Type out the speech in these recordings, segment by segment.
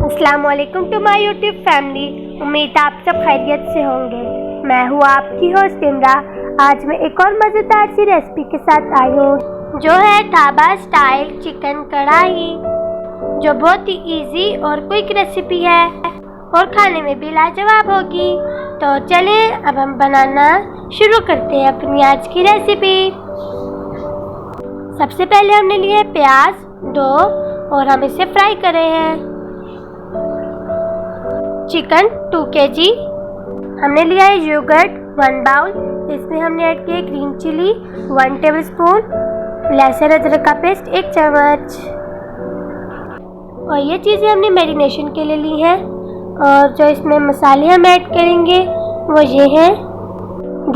अस्सलाम वालेकुम to my YouTube family. उम्मीद आप सब खैरियत से होंगे। मैं हूँ आपकी होस्ट इमरा। आज मैं एक और मज़ेदार सी रेसिपी के साथ आई हूँ जो है ढाबा स्टाइल चिकन कढ़ाई, जो बहुत ही इजी और क्विक रेसिपी है और खाने में भी लाजवाब होगी। तो चलें अब हम बनाना शुरू करते हैं अपनी आज की रेसिपी। सबसे पहले हमने लिए प्याज 2 और हम इसे फ्राई कर रहे हैं। चिकन 2 kg, हमने लिया है योगर्ट 1 बाउल, इसमें हमने ऐड किया ग्रीन चिली 1 टेबलस्पून, लहसुन अदरक का पेस्ट 1 चम्मच। और ये चीज़ें हमने मैरिनेशन के लिए ली हैं। और जो इसमें मसाले हम ऐड करेंगे वो ये हैं: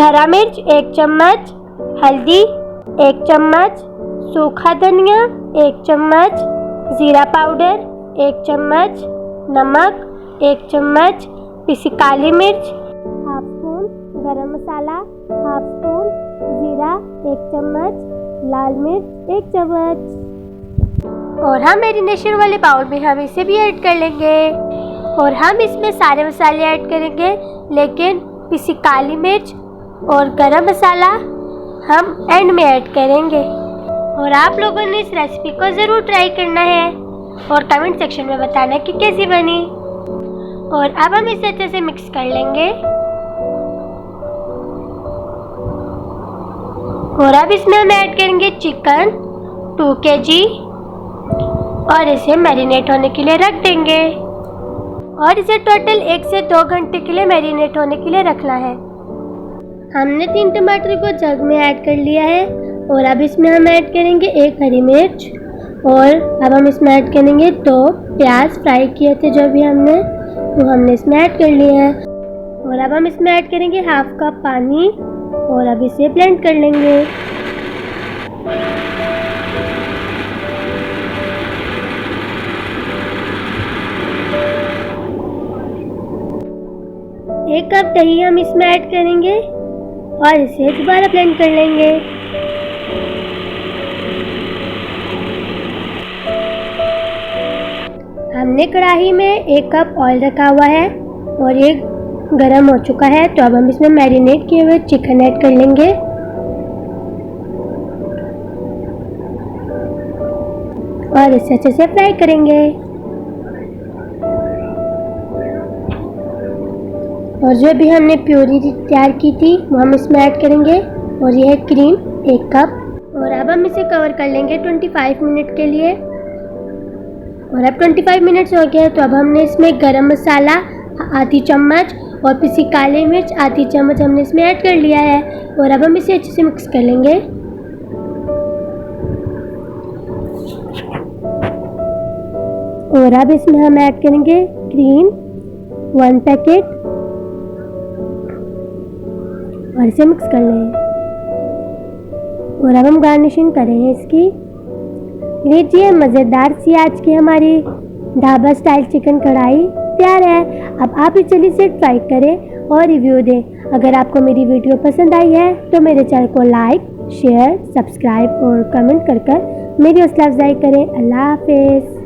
हरा मिर्च 1 चम्मच, हल्दी 1 चम्मच, सूखा धनिया 1 चम्मच, ज़ीरा पाउडर 1 चम्मच, नमक 1 चम्मच, पिसी काली मिर्च हाफ स्पून, गरम मसाला हाफ स्पून, जीरा 1 चम्मच, लाल मिर्च 1 चम्मच। और हम मैरिनेशन वाले बाउल में हम इसे भी ऐड कर लेंगे। और हम इसमें सारे मसाले ऐड करेंगे, लेकिन पिसी काली मिर्च और गरम मसाला हम एंड में ऐड करेंगे। और आप लोगों ने इस रेसिपी को ज़रूर ट्राई करना है और कमेंट सेक्शन में बताना कि कैसी बनी। और अब हम इसे अच्छे से मिक्स कर लेंगे। और अब इसमें हम ऐड करेंगे चिकन 2 kg और इसे मैरिनेट होने के लिए रख देंगे। और इसे टोटल 1 से 2 घंटे के लिए मैरिनेट होने के लिए रखना है। हमने 3 टमाटर को जग में ऐड कर लिया है। और अब इसमें हम ऐड करेंगे 1 हरी मिर्च। और अब हम इसमें ऐड करेंगे 2 प्याज फ्राई किए थे जो भी हमने, तो हमने इसमें ऐड कर लिए हैं। और अब हम इसमें ऐड करेंगे हाफ कप पानी और अब इसे ब्लेंड कर लेंगे। एक कप दही हम इसमें ऐड करेंगे और इसे दोबारा ब्लेंड कर लेंगे। हमने कढ़ाई में 1 कप ऑयल रखा हुआ है और ये गरम हो चुका है। तो अब हम इसमें मैरिनेट किए हुए चिकन ऐड कर लेंगे। और इसे अच्छे से फ्राई करेंगे। और जो भी हमने प्योरी तैयार की थी वो हम इसमें ऐड करेंगे। और ये है क्रीम 1 कप। और अब हम इसे कवर कर लेंगे 25 मिनट के लिए। और अब 25 मिनट्स हो गए, तो अब हमने इसमें गरम मसाला आधी चम्मच और पिसी काली मिर्च आधी चम्मच हमने इसमें ऐड कर लिया है। और अब हम इसे अच्छे से मिक्स कर लेंगे। और अब इसमें हम ऐड करेंगे क्रीम 1 पैकेट और इसे मिक्स कर लें। और अब हम गार्निशिंग करेंगे इसकी। लीजिए, मज़ेदार सी आज की हमारी ढाबा स्टाइल चिकन कढ़ाई तैयार है। अब आप इस चलिए से ट्राई करें और रिव्यू दें। अगर आपको मेरी वीडियो पसंद आई है तो मेरे चैनल को लाइक, शेयर, सब्सक्राइब और कमेंट कर मेरी हौसला अफजाई करें। अल्लाह हाफिज़।